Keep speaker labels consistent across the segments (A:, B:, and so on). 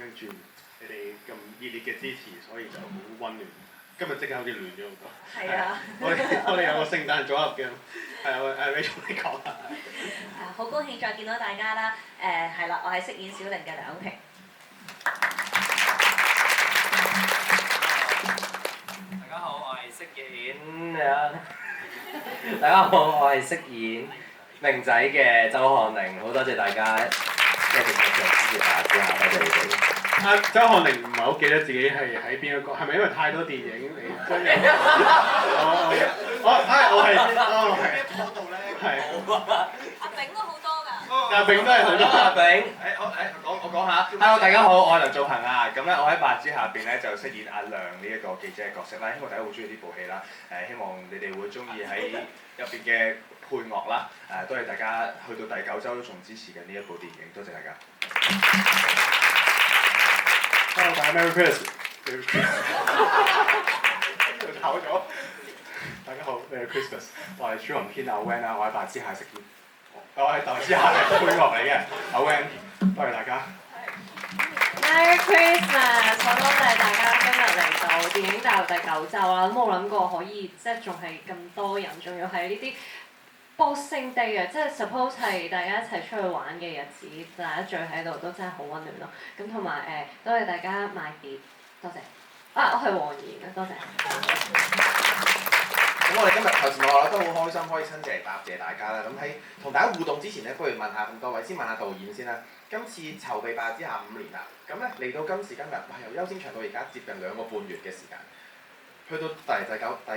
A: 跟住你哋咁熱烈嘅支持，所以就好温暖。今日即刻好似暖咗好多。
B: 係啊。
A: 我哋有個聖誕組合嘅，係啊，Rachel 你講下。
B: 好高興再見到大家啦！係啦，我係飾演小玲嘅梁平。
C: 大家好，我係飾演咩啊？大家好，我係飾演明仔嘅周漢寧，好多謝大家一直支持大家，多謝你哋。
A: 周漢寧唔係好記得自己係喺邊一個，係咪因為太多電影嚟？真係我係
D: 嗰度咧，
B: 阿炳都好多㗎。
A: 阿炳都係好多。
C: 阿炳，
D: 我講下。Hello， 大家好，我係梁仲恒啊。咁咧，我喺白紙下邊咧就飾演阿亮呢一個記者嘅角色啦。希望大家好中意呢部戲啦。希望你哋會中意喺入邊嘅配樂啦。多謝大家去到第9週都仲支持緊呢一部電影，多謝大家。
A: Hello， 大家 Merry Christmas。炒咗。大家好，Merry Christmas。我係朱雲編阿 Van 啦，我喺白紙下飾演。我係白紙下嘅配樂嚟嘅，阿 Van， 多謝大家。
E: Merry Christmas！ 好多謝大家今日嚟到電影大遊第9週啦，都冇諗過可以即係仲係咁多人，仲要係呢啲 Boxing Day 嘅，即係 suppose 係大家一齊出去玩嘅日子，大家聚喺度都真係好温暖咯。咁同埋多謝大家買碟，多謝。我係黃妍啊，多謝。
D: 咁我哋今日頭前我覺得好開心，可以親自嚟答謝大家啦。咁喺同大家互動之前咧，不如問下咁多位，先問下導演先啦。今次籌備白日之下5年啦，咁咧嚟到今時今日，哇！由優先場到而家接近2個半月嘅時間，去到第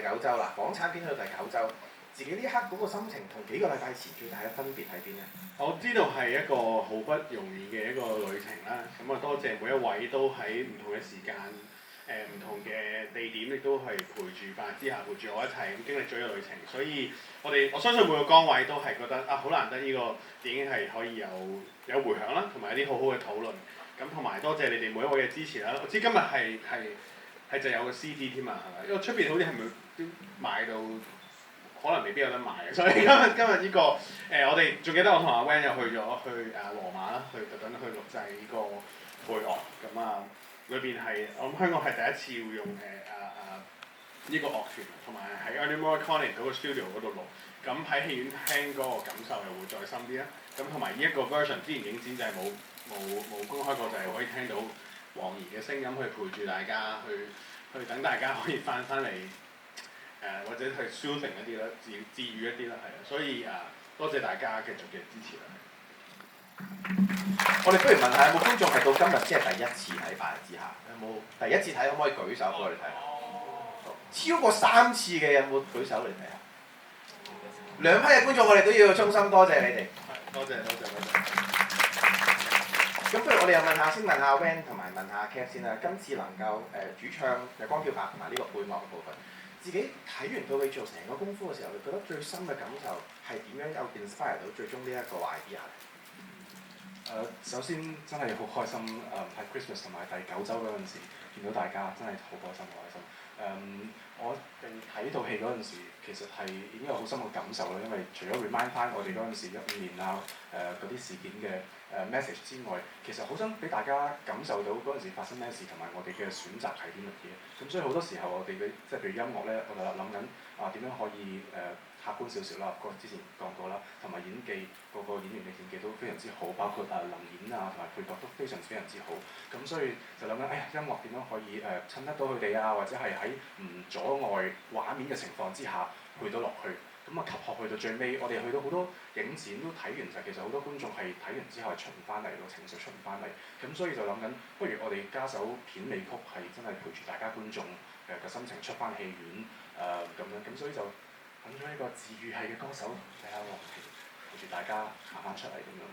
D: 九週啦，港產片去到第9週，自己呢一刻嗰個心情同幾個禮拜前最大嘅分別喺邊咧？
A: 我知道係一個好不容易嘅一個旅程啦，咁啊多謝每一位都喺唔同嘅時間。唔同嘅地點亦都係陪住白日之下陪住我一齊咁經歷咗呢個旅程，所以我相信每個崗位都係覺得好難得呢個電影係可以有迴響啦，同埋一啲好好嘅討論。咁同埋多謝你哋每一位嘅支持啦。我知今日係就有個 CD 添啊，係咪？因為出邊好似係咪都買到，可能未必有得買嘅。所以今日呢個我哋仲記得我同阿 Van 又去咗羅馬啦，特登去錄製呢個配樂咁啊。裏邊係我諗香港係第一次會用呢個樂團，同埋喺 Ennio Morricone 嗰個 studio 嗰度錄，咁喺戲院聽嗰個感受又會再深啲啦。咁同埋呢一個 version 之前影展就係冇公開過，就係可以聽到黃妍嘅聲音去陪住大家，去等大家可以翻嚟或者去 soothing 一啲啦，治愈一啲啦，係啊。所以多謝大家繼續嘅支持啦。
D: 我哋不如問下有冇觀眾係到今日先係第一次睇白日之下？有冇第一次睇？可唔可以舉手俾我哋睇？超過3次嘅有冇舉手嚟睇下？2批嘅觀眾我哋都要衷心多謝你哋。
A: 多謝。
D: 咁不如我哋又先問下 Van 同埋問下 Kev 先啦。今次能夠主唱日光漂白同埋呢個配樂嘅部分，自己睇完到你做成個功夫嘅時候，你覺得最深嘅感受係點樣有 inspire 到最終呢一個 idea？
F: 首先真係好開心喺 Christmas 同埋第9週嗰陣時見到大家，真係好開心。我哋睇呢套戲嗰陣時，其實係已經有好深嘅感受啦，因為除咗 remind 翻我哋嗰陣時15年啊嗰啲事件嘅message 之外，其實好想俾大家感受到嗰陣時發生咩事，同埋我哋嘅選擇係啲乜嘢。咁所以好多時候我哋嘅即係譬如音樂咧，我就諗緊點樣可以客觀少少啦，之前講過啦，同埋演技個演員嘅演技都非常之好，包括臨演同埋配角都非常之好。咁所以就諗緊，音樂點樣可以襯得到佢哋啊，或者係喺唔阻礙畫面嘅情況之下配到落去。咁啊，及學去到最尾，我哋去到好多影展都睇完就其實好多觀眾係睇完之後係出唔翻嚟，個情緒出唔翻嚟。咁所以就諗緊，不如我哋加首片尾曲係真係陪住大家觀眾嘅心情出翻戲院咁樣。咁所以就揾咗一個治愈系嘅歌手，睇下黃妍陪住大家行翻出嚟咁樣。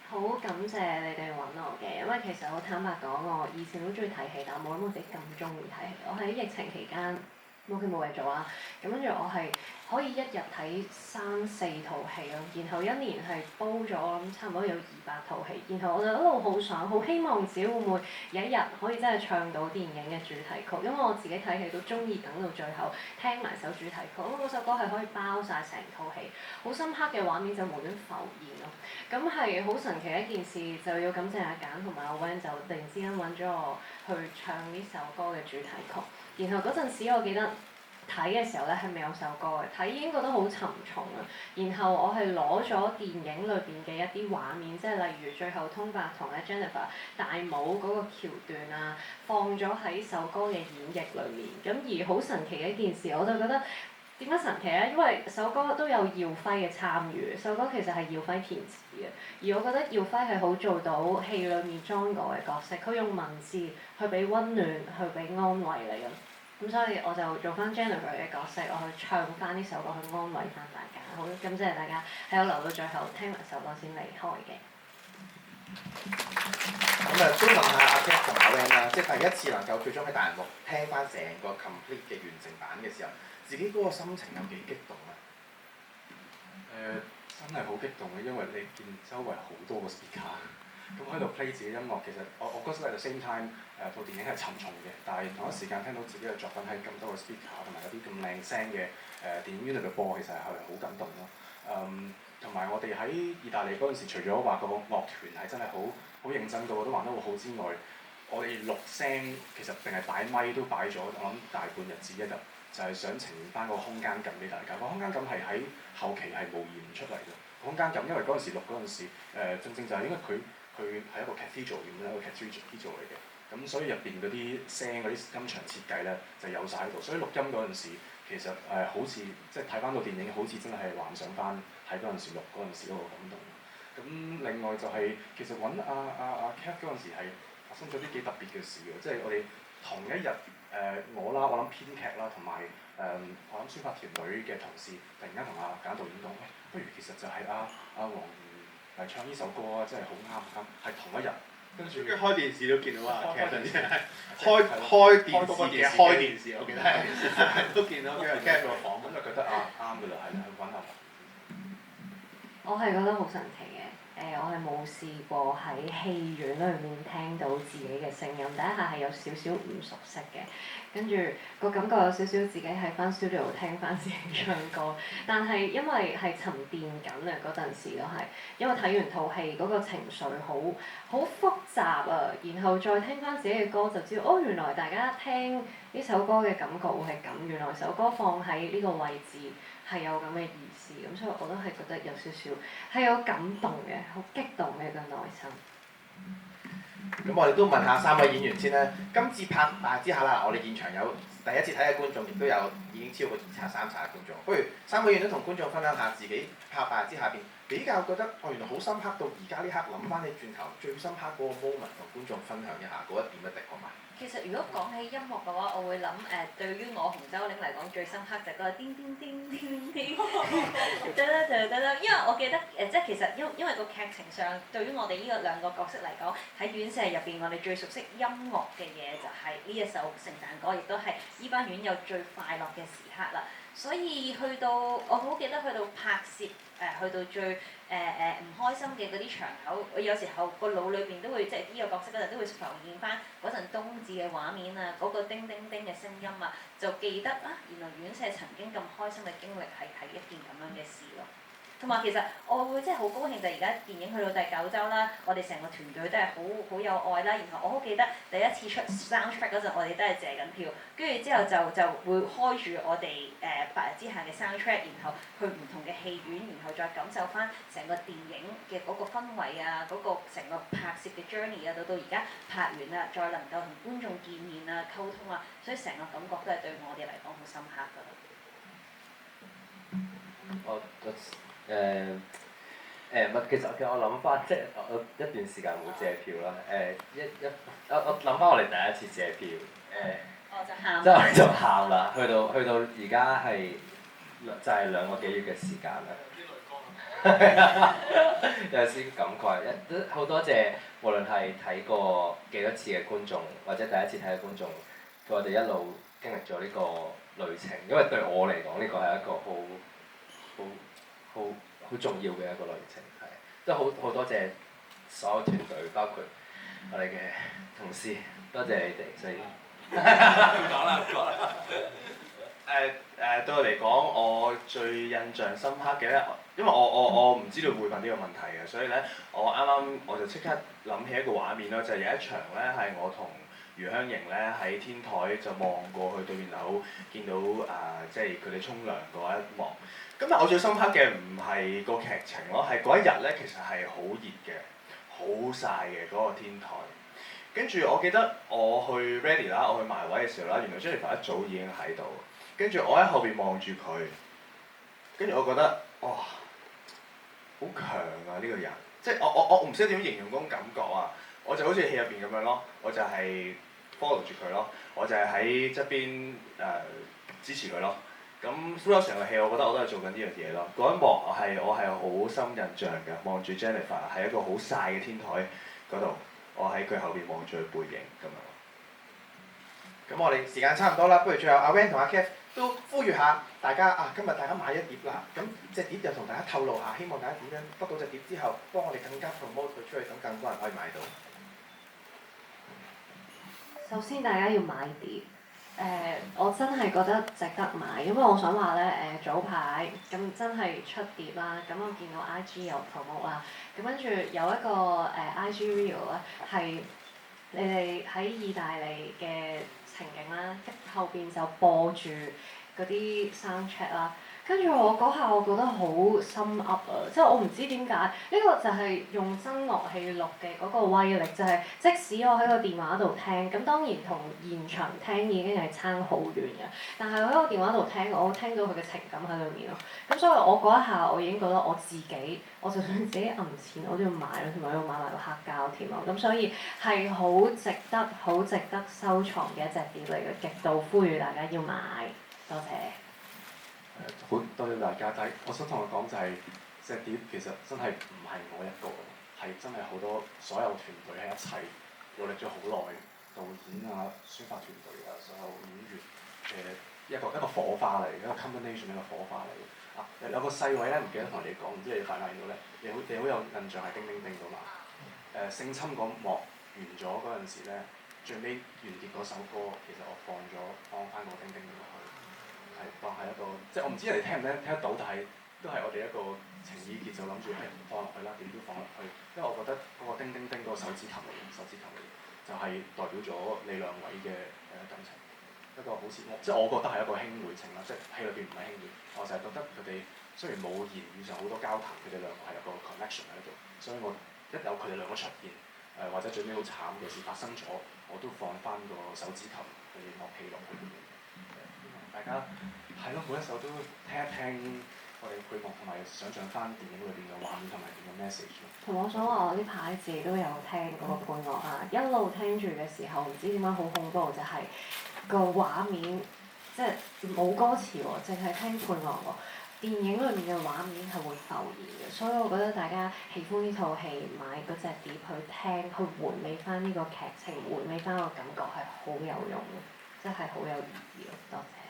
E: 好感謝你哋揾我嘅，因為其實我坦白講，我以前都中意睇戲，但我冇諗過自己咁中意睇戲。我喺疫情期間屋企冇嘢做啊，咁跟住我係可以一日睇3-4套戲咯，然後一年係煲咗我諗差唔多有200套戲，然後我就一路好想好希望自己會唔會有一日可以真係唱到電影嘅主題曲，因為我自己睇戲都中意等到最後聽埋首主題曲，因為嗰首歌係可以包晒成套戲，好深刻嘅畫面就無端浮現咯。咁係好神奇嘅一件事，就要感謝阿簡同埋阿 Van 就突然之間揾咗我去唱呢首歌嘅主題曲。然後嗰陣時，我記得睇嘅時候咧係未有首歌嘅，睇已經覺得好沉重啊。然後我係攞咗電影裏邊嘅一啲畫面，即係例如最後通伯同阿 Jennifer 大舞嗰個橋段啊，放咗喺首歌嘅演繹裏面。咁而好神奇嘅一件事，我就覺得點解神奇咧？因為首歌都有耀輝嘅參與，首歌其實係耀輝填詞嘅。而我覺得耀輝係好做到戲裏面 John 哥嘅角色，佢用文字去俾温暖，去俾安慰你咁。咁所以我就做翻 Jennifer 嘅角色，我去唱翻呢首歌去安慰翻大家。好感謝大家喺我留到最後聽埋首歌先離開嘅。
D: 咁都問下阿 Kat 同阿 Van 啦，即係第一次能夠最終喺大銀幕聽翻成個 complete 嘅完整版嘅時候，自己嗰個心情有幾激動啊？
F: 真係好激動嘅，因為你見周圍好多個 speaker，咁喺度 play 自己音樂，其實我覺得 at the same time 套電影係沉重嘅，但係同一時間聽到自己嘅作品喺咁多個 speaker 同埋有啲咁靚聲嘅電影院裏邊播，其實係好感動咯。同埋我哋喺意大利嗰陣時，除咗話個樂團係真係好認真，個個都玩得好好之外，我哋錄聲其實淨係擺咪都擺咗，我諗大半日至一日，就係想呈現翻個空間感俾大家。個空間感係喺後期係模擬唔出嚟嘅。空間感因為嗰陣時錄嗰陣時，正正就係因為佢係一個 cathedral 咁樣一個 cathedral 嚟嘅，咁所以入邊嗰啲聲嗰啲音場設計咧就有晒喺度，所以錄音嗰陣時其實好似即係睇翻到電影，好似真係幻想翻喺嗰陣時錄嗰陣時嗰個感動。咁另外就係、其實揾阿 Kat 嗰陣時係發生咗啲幾特別嘅事嘅，即係我哋同一日我諗編劇啦，同埋我諗宣發團隊嘅同事突然間同阿簡導演講，喂，不如其實就係阿黃嚟唱呢首歌啊，真係好啱，係同一日。跟住
A: 開電視都見到啊 Kat 真係
F: 開
A: 電視嘅開電視，我記得係都見到佢 Kat 個房，
F: 咁就覺得啱㗎啦，係揾下。
E: 我係覺得好神奇嘅。我係冇試過喺戲院裏面聽到自己嘅聲音，第一下係有少少唔熟悉嘅，跟住個感覺有少少自己喺翻 studio 聽翻自己唱歌，但係因為係沉澱緊啊嗰陣時都係，因為睇完套戲嗰個情緒好複雜啊，然後再聽翻自己嘅歌就知道，哦原來大家聽呢首歌嘅感覺會係咁，原來首歌放喺呢個位置係有咁嘅意思，咁所以我都係覺得有少少係有感動嘅，好激動嘅個內心。
D: 咁我哋都問下3位演員先啦。今次拍大之下啦，我哋現場有第一次睇嘅觀眾，亦都有已經超過3場嘅觀眾。不如3位演員都同觀眾分享下自己拍大之下邊比較覺得原來好深刻到而家呢刻諗翻起轉頭最深刻嗰個 moment 同觀眾分享一下嗰一點一滴好嘛？
B: 其實如果講起音樂嘅話，我會諗對於我洪周玲嚟講最深刻就係嗰個叮叮叮叮叮，因為我記得即係其實因為個劇情上對於我哋呢個兩個角色嚟講，喺院舍入邊我哋最熟悉音樂嘅嘢就係呢一首聖誕歌，亦都係呢班院友最快樂嘅時刻啦。所以去到我好記得去到拍攝去到最唔開心嘅嗰啲場口，我有時候個腦裏邊都會即係呢個角色嗰陣都會浮現翻嗰陣冬至嘅畫面啊，嗰個叮叮叮嘅聲音啊，就記得啊原來院舍曾經咁開心嘅經歷係一件咁樣嘅事咯。同埋其實我會真係好高興，就而家電影去到第9週啦，我哋成個團隊都係好有愛啦。然後我好記得第一次出 soundtrack 嗰陣，我哋都係借緊票，跟住之後就會開住我哋白日之下嘅 soundtrack，然後去唔同嘅戲院，然後再感受翻成個電影嘅嗰個氛圍啊，嗰個成個拍攝嘅 journey 啊，到而家拍完啦，再能夠同觀眾見面啊、溝通啊，所以成個感覺都係對我哋嚟講好深刻㗎。
C: 其實我諗翻，即係我一段時間冇借票啦。我諗翻我哋第一次借票，
B: 我就喊，
C: 即係我哋就喊啦。去到而家係就係2個幾月嘅時間啦。有啲感慨，好多謝無論係睇過幾多次嘅觀眾，或者第一次睇嘅觀眾，佢我哋一路經歷咗呢個旅程，因為對我嚟講呢個係一個好重要嘅一個旅程，係都好多謝所有團隊，包括我哋嘅同事，多謝你哋，所以唔講啦。
D: 對我嚟講，我最印象深刻嘅咧，因為我唔知道會問呢個問題嘅，所以咧我啱啱我就即刻諗起一個畫面咯，就係有一場咧係我同余香瑩咧喺天台就望過去對面樓，見到即係佢哋沖涼嗰一幕。咁但我最深刻嘅唔係個劇情咯，係嗰一日咧其實係好熱嘅，好曬嘅嗰個天台。跟住我記得我去 ready 啦，我去埋位嘅時候啦，原來 Jennifer 一早已經喺度。跟住我喺後邊望住佢，跟住我覺得哇，好強啊呢個人！即係我唔識點形容嗰種感覺啊！我就好似戲入邊咁樣咯，我就係 follow 住佢咯，我就係喺側邊支持佢咯。咁 through 成個戲，我覺得我都係做緊呢樣嘢咯。嗰一幕我係好深印象嘅，望住 Jennifer 喺一個好曬嘅天台嗰度，我喺佢後邊望住佢背影咁樣。咁我哋時間差唔多啦，不如最後阿 Van 同阿 Kev 都呼籲下大家啊！今日大家買一碟啦，咁隻碟就同大家透露下，希望大家點樣得到隻碟之後，幫我哋更加 promote 佢出去，等更多人可以買到。
E: 首先大家要買碟，我真係覺得值得買，因為我想話咧早排咁真係出碟啦，咁我見到 IG 有 promote 啦，咁跟住有一個IG reel 咧係你哋喺意大利嘅情景啦，後邊就播住嗰啲 soundtrack 啦，跟住我嗰下我覺得好心噏啊！即係我唔知點解呢個就係用真樂器錄嘅嗰個威力，就係即使我喺個電話度聽，咁當然同現場聽已經係差好遠嘅，但係我喺個電話度聽，我聽到佢嘅情感喺裏面咯。咁所以我嗰一下我已經覺得我自己，我就算自己揞錢我都要買咯，同埋要買埋個黑膠添咯。咁所以係好值得收藏嘅一隻碟嚟嘅，極度呼籲大家要買。多謝。
F: 好多謝大家，但係我想同佢講就係隻碟其實真係唔係我一個，係真係好多所有團隊喺一齊努力咗好耐，導演啊、宣發團隊啊、所有演員嘅一個火花嚟，一個 combination 一個火花嚟。有個細位咧，唔記得同你講，唔知你發唔發現到咧？你好有印象係叮叮叮㗎嘛？性侵嗰幕完咗嗰陣時咧，最尾完結嗰首歌，其實我放翻個叮叮落去。係當係一個，即係我唔知人哋聽唔聽得到，但係都係我哋一個情意結，就諗住放落去啦，點都放落去。因為我覺得嗰個叮叮叮嗰個手指頭嚟，就係代表咗你兩位嘅感情。一個好似即係我覺得係一個兄妹情啦，即係戲裏邊唔係兄妹。我成日覺得佢哋雖然冇言語上好多交談，佢哋兩個係有個 connection 喺度，所以我一有佢哋兩個出現，或者最尾好慘嘅事發生咗，我都放翻個手指頭去樂器落去。大家係咯，每一首都聽一聽我哋配樂，同埋想像翻電影裏邊嘅畫面同埋點嘅 message。
E: 同我想話，我呢排自己都有聽嗰個配樂啊，一路聽住嘅時候，唔知點解好恐怖，就係個畫面即係冇歌詞喎，淨係聽配樂喎。電影裏面嘅畫面係會浮現嘅，所以我覺得大家喜歡呢套戲，買嗰隻碟去聽，去回味翻呢個劇情，回味翻個感覺係好有用嘅，真係好有意義咯。多謝。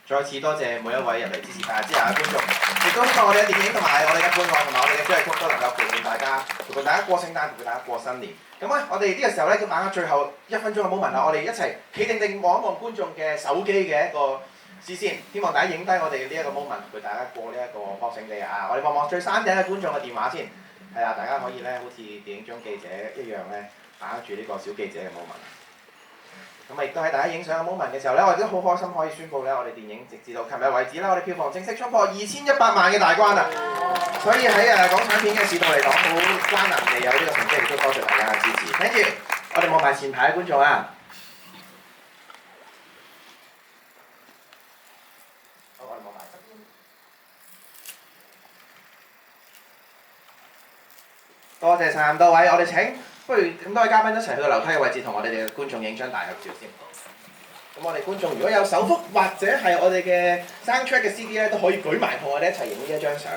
D: 再次多謝每一位入嚟支持大家之下嘅觀眾，亦都希望我哋嘅電影同埋我哋嘅配樂同埋我哋嘅主題曲都能夠陪伴大家，陪伴大家過聖誕，陪伴大家過新年。咁咧，我哋呢個時候咧，要把握最後1分鐘嘅 moment 啦，我哋一齊企定定望一望觀眾嘅手機嘅一個視線，希望大家影低我哋呢一個 moment，陪大家過呢一個 Boxing Day啊！我哋望望最山頂嘅觀眾嘅電話先，係啦，大家可以咧好似電影中記者一樣咧，把握住呢個小記者嘅 moment。咁亦都喺大家影相嘅 moment 嘅時候咧，我哋都好開心可以宣布咧，我哋電影直至到琴日為止啦，我哋票房正式衝破2100萬嘅大關啦！所以喺港產片嘅市道嚟講，好艱難嘅有呢個成績，亦都多謝大家嘅支持。Thank you！我哋望埋前排嘅觀眾啊！好，我哋望埋側邊。多謝晒咁多位，我哋請。不如咁多位嘉賓一齊去到樓梯嘅位置，同我哋嘅觀眾影張大合照先。咁我哋觀眾如果有手幅或者係我哋嘅 soundtrack 嘅 CD 咧，都可以舉埋同我哋一齊影呢一張相。